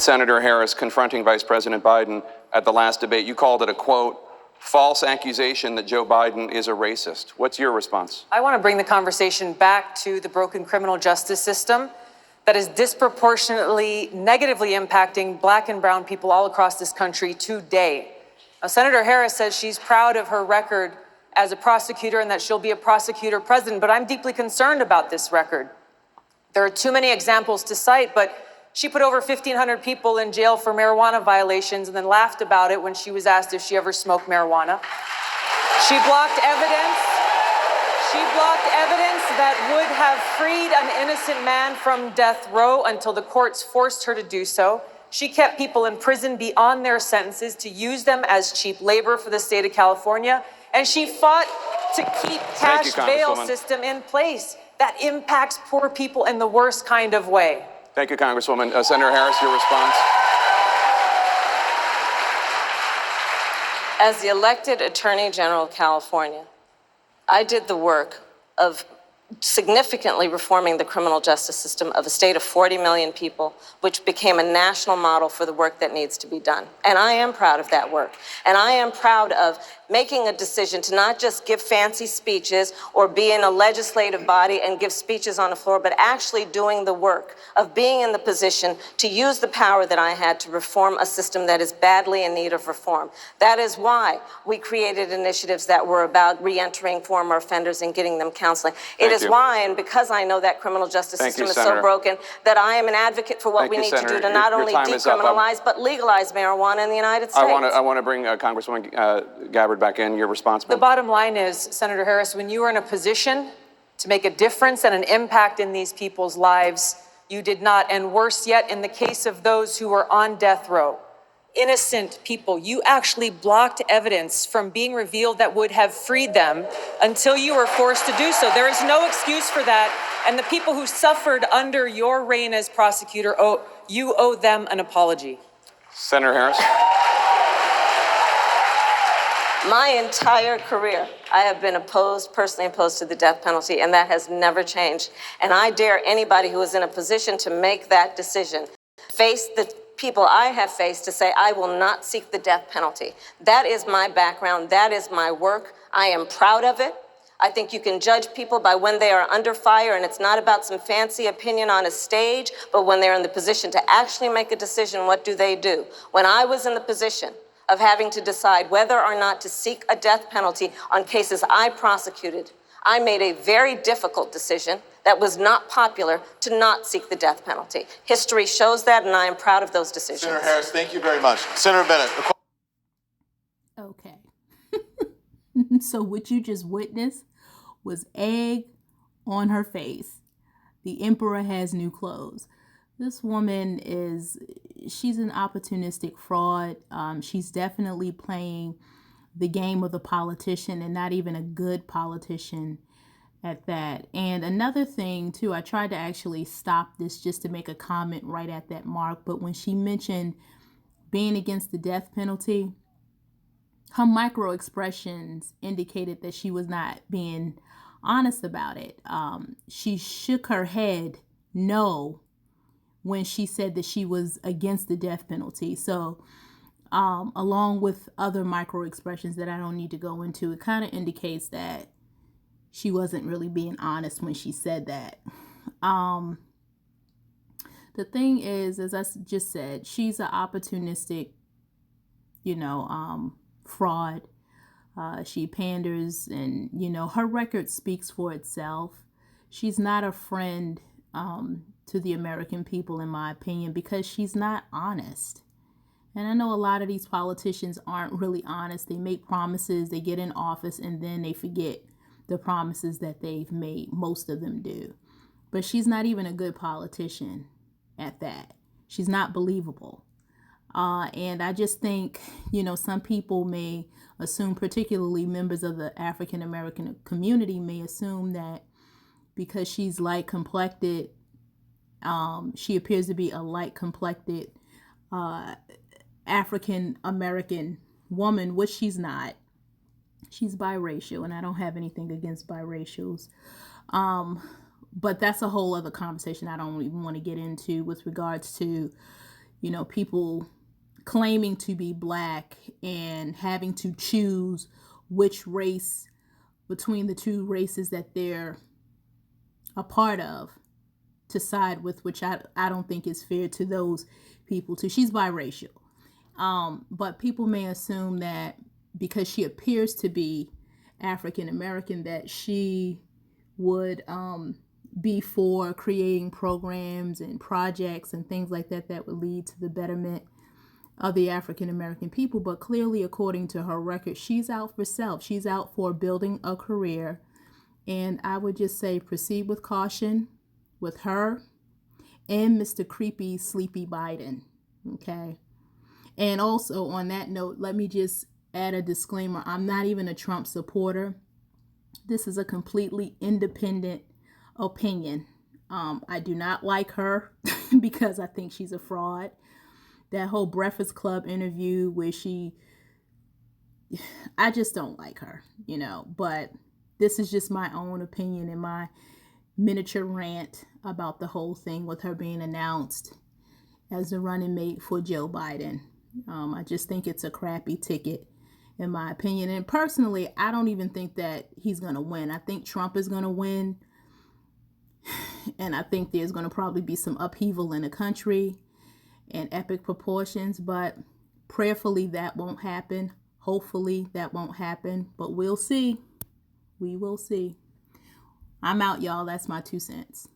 Senator Harris confronting Vice President Biden at the last debate. You called it a, quote, false accusation that Joe Biden is a racist. What's your response? I want to bring the conversation back to the broken criminal justice system that is disproportionately negatively impacting Black and brown people all across this country today. Now, Senator Harris says she's proud of her record as a prosecutor and that she'll be a prosecutor president, but I'm deeply concerned about this record. There are too many examples to cite, but she put over 1,500 people in jail for marijuana violations and then laughed about it when she was asked if she ever smoked marijuana. She blocked evidence. She blocked evidence that would have freed an innocent man from death row until the courts forced her to do so. She kept people in prison beyond their sentences to use them as cheap labor for the state of California. And she fought to keep cash bail system in place that impacts poor people in the worst kind of way. Thank you, Congresswoman. Senator Harris, your response. As the elected Attorney General of California, I did the work of significantly reforming the criminal justice system of a state of 40 million people, which became a national model for the work that needs to be done. And I am proud of that work. And I am proud of making a decision to not just give fancy speeches or be in a legislative body and give speeches on the floor, but actually doing the work of being in the position to use the power that I had to reform a system that is badly in need of reform. That is why we created initiatives that were about re-entering former offenders and getting them counseling. It is why, and because I know that criminal justice system is so broken, that I am an advocate for what we need to do to not only decriminalize, but legalize marijuana in the United States. I want to bring Congresswoman Gabbard back in. Your response, ma'am. The bottom line is, Senator Harris, when you are in a position to make a difference and an impact in these people's lives, you did not. And worse yet, in the case of those who were on death row, innocent people, you actually blocked evidence from being revealed that would have freed them until you were forced to do so. There is no excuse for that. And the people who suffered under your reign as prosecutor, you owe them an apology. Senator Harris. My entire career, I have been personally opposed to the death penalty, and that has never changed. And I dare anybody who is in a position to make that decision, face the people I have faced, to say, I will not seek the death penalty. That is my background. That is my work. I am proud of it. I think you can judge people by when they are under fire, and it's not about some fancy opinion on a stage, but when they're in the position to actually make a decision, what do they do? When I was in the position of having to decide whether or not to seek a death penalty on cases I prosecuted, I made a very difficult decision that was not popular to not seek the death penalty. History shows that, and I am proud of those decisions. Senator Harris, thank you very much. Senator Bennett. Okay. So what you just witnessed was egg on her face. The emperor has new clothes. This woman she's an opportunistic fraud. She's definitely playing the game of the politician, and not even a good politician at that. And another thing too, I tried to actually stop this just to make a comment right at that mark, but when she mentioned being against the death penalty, her micro expressions indicated that she was not being honest about it. She shook her head no when she said that she was against the death penalty. So along with other micro expressions that I don't need to go into, it kind of indicates that she wasn't really being honest when she said that. The thing is, as I just said, she's an opportunistic, fraud. She panders, and, her record speaks for itself. She's not a friend to the American people, in my opinion, because she's not honest. And I know a lot of these politicians aren't really honest. They make promises, they get in office, and then they forget the promises that they've made. Most of them do. But she's not even a good politician at that. She's not believable. And I just think, some people may assume, particularly members of the African American community, may assume that because she's light complected, she appears to be a light complected African American woman, which she's not. She's biracial, and I don't have anything against biracials. But that's a whole other conversation I don't even want to get into with regards to, you know, people claiming to be black and having to choose which race between the two races that they're a part of to side with, which I don't think is fair to those people too. She's biracial. But people may assume that because she appears to be African American that she would be for creating programs and projects and things like that that would lead to the betterment of the African American people. But clearly, according to her record, she's out for self. She's out for building a career. And I would just say proceed with caution with her and Mr. Creepy Sleepy Biden. Okay. And also on that note, let me just add a disclaimer. I'm not even a Trump supporter. This is a completely independent opinion. I do not like her because I think she's a fraud. That whole Breakfast Club interview where I just don't like her, you know, but this is just my own opinion and my miniature rant about the whole thing with her being announced as the running mate for Joe Biden. I just think it's a crappy ticket, in my opinion. And personally, I don't even think that he's going to win. I think Trump is going to win. And I think there's going to probably be some upheaval in the country and epic proportions. But prayerfully, that won't happen. Hopefully, that won't happen. But we'll see. We will see. I'm out, y'all. That's my 2 cents.